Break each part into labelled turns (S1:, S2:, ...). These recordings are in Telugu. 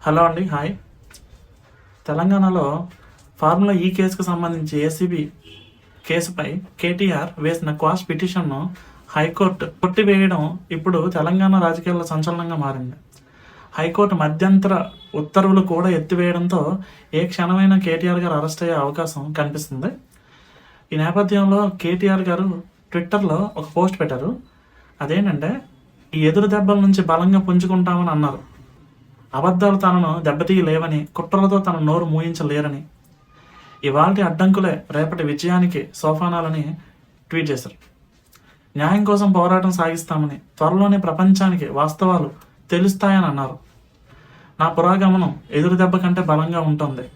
S1: హలో అండి, హాయ్. తెలంగాణలో ఫార్ములా ఈ కేసుకు సంబంధించి ఏసీబీ కేసుపై కేటీఆర్ వేసిన క్వాష్ పిటిషన్ను హైకోర్టు కొట్టివేయడం ఇప్పుడు తెలంగాణ రాజకీయాల్లో సంచలనంగా మారింది. హైకోర్టు మధ్యంతర ఉత్తర్వులు కూడా ఎత్తివేయడంతో ఏ క్షణమైనా కేటీఆర్ గారు అరెస్ట్ అయ్యే అవకాశం కనిపిస్తుంది. ఈ నేపథ్యంలో కేటీఆర్ గారు ట్విట్టర్లో ఒక పోస్ట్ పెట్టారు. అదేంటంటే, ఈ ఎదురు దెబ్బల నుంచి బలంగా పుంజుకుంటామని అన్నారు. అబద్ధాలు తనను దెబ్బతీయలేవని, కుట్రలతో తన నోరు మూయించలేరని, ఇవాల్టి అడ్డంకులే రేపటి విజయానికి సోపానాలని ట్వీట్ చేశారు. న్యాయం కోసం పోరాటం సాగిస్తామని, త్వరలోనే ప్రపంచానికి వాస్తవాలు తెలుస్తాయని అన్నారు. నా పురోగమనం ఎదురు దెబ్బ కంటే బలంగా ఉంటుంది.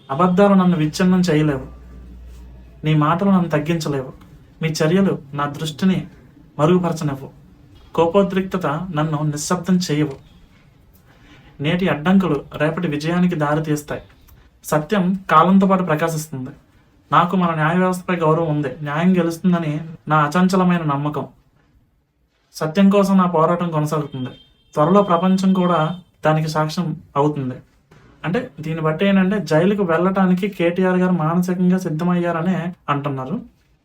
S1: అబద్ధాలు నన్ను విచ్ఛిన్నం చేయలేవు. నీ మాటలు నన్ను తగ్గించలేవు. మీ చర్యలు నా దృష్టిని మరుగుపరచనివ్వు. కోపోద్రిక్తత నన్ను నిశ్శబ్దం చేయవు. నేటి అడ్డంకులు రేపటి విజయానికి దారి తీస్తాయి. సత్యం కాలంతో పాటు ప్రకాశిస్తుంది. నాకు మన న్యాయ వ్యవస్థపై గౌరవం ఉంది. న్యాయం గెలుస్తుందని నా అచంచలమైన నమ్మకం. సత్యం కోసం నా పోరాటం కొనసాగుతుంది. త్వరలో ప్రపంచం కూడా దానికి సాక్ష్యం అవుతుంది. అంటే దీన్ని బట్టి ఏంటంటే, జైలుకు వెళ్ళటానికి కేటీఆర్ గారు మానసికంగా సిద్ధమయ్యారనే అంటున్నారు.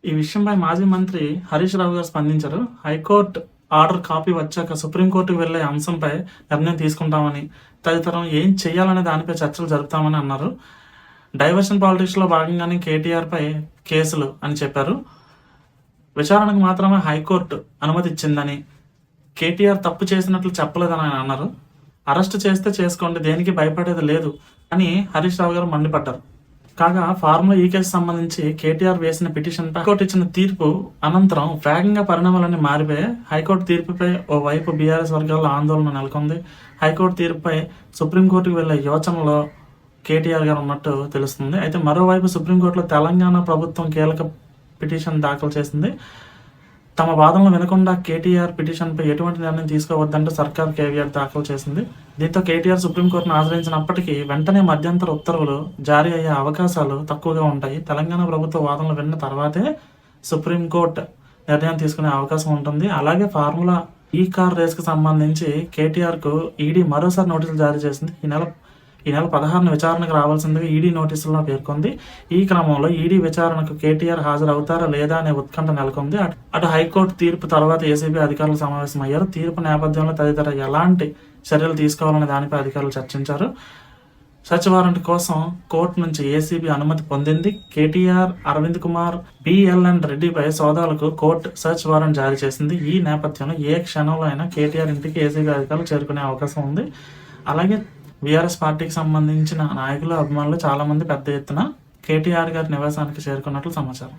S1: ఈ విషయంపై మాజీ మంత్రి హరీష్ రావు గారు స్పందించారు. హైకోర్టు ఆర్డర్ కాపీ వచ్చాక సుప్రీంకోర్టుకు వెళ్లే అంశంపై నిర్ణయం తీసుకుంటామని, తదితరం ఏం చేయాలనే దానిపై చర్చలు జరుపుతామని అన్నారు. డైవర్షన్ పాలిటిక్స్లో భాగంగానే కేటీఆర్ పై కేసులు అని చెప్పారు. విచారణకు మాత్రమే హైకోర్టు అనుమతి ఇచ్చిందని, కేటీఆర్ తప్పు చేసినట్లు చెప్పలేదని ఆయన అన్నారు. అరెస్ట్ చేస్తే చేసుకోండి, దేనికి భయపడేది లేదు అని హరీష్ రావు గారు మండిపడ్డారు. కాగా ఫార్ములా ఈ కేసు సంబంధించి కేటీఆర్ వేసిన పిటిషన్ పై హైకోర్టు ఇచ్చిన తీర్పు అనంతరం వేగంగా పరిణామాలన్నీ మారిపోయాయి. హైకోర్టు తీర్పుపై ఓవైపు బీఆర్ఎస్ వర్గాల్లో ఆందోళన నెలకొంది. హైకోర్టు తీర్పుపై సుప్రీంకోర్టుకు వెళ్లే యోచనలో కేటీఆర్ గారు ఉన్నట్టు తెలుస్తుంది. అయితే మరోవైపు సుప్రీంకోర్టులో తెలంగాణ ప్రభుత్వం కీలక పిటిషన్ దాఖలు చేసింది. తమ వాదనలు వినకుండా కేటీఆర్ పిటిషన్పై ఎటువంటి నిర్ణయం తీసుకోవద్దంటూ సర్కార్ కేవీఆర్ దాఖలు చేసింది. దీంతో కేటీఆర్ సుప్రీంకోర్టును ఆశ్రయించినప్పటికీ వెంటనే మధ్యంతర ఉత్తర్వులు జారీ అయ్యే అవకాశాలు తక్కువగా ఉంటాయి. తెలంగాణ ప్రభుత్వ వాదనలు విన్న తర్వాతే సుప్రీంకోర్టు నిర్ణయం తీసుకునే అవకాశం ఉంటుంది. అలాగే ఫార్ములా ఈ కార్ రేస్కి సంబంధించి కేటీఆర్కు ఈడీ మరోసారి నోటీసులు జారీ చేసింది. ఈ నెల 16న విచారణకు రావాల్సిందిగా ఈడీ నోటీసుల్లో పేర్కొంది. ఈ క్రమంలో ఈడీ విచారణకు కేటీఆర్ హాజరవుతారా లేదా అనే ఉత్కంఠ నెలకొంది. అటు హైకోర్టు తీర్పు తర్వాత ఏసీబీ అధికారులు సమావేశమయ్యారు. తీర్పు నేపథ్యంలో తదితర ఎలాంటి చర్యలు తీసుకోవాలనే దానిపై అధికారులు చర్చించారు. సెర్చ్ వారెంట్ కోసం కోర్టు నుంచి ఏసీబీ అనుమతి పొందింది. కేటీఆర్, అరవింద్ కుమార్, బిఎల్ఎన్ రెడ్డిపై సోదాలకు కోర్టు సెర్చ్ వారెంట్ జారీ చేసింది. ఈ నేపథ్యంలో ఏ క్షణంలో అయినా కేటీఆర్ ఇంటికి ఏసీబీ అధికారులు చేరుకునే అవకాశం ఉంది. అలాగే బీఆర్ఎస్ పార్టీకి సంబంధించిన నాయకులు, అభిమానులు చాలా మంది పెద్ద ఎత్తున కేటీఆర్ గారి నివాసానికి చేరుకున్నట్లు సమాచారం.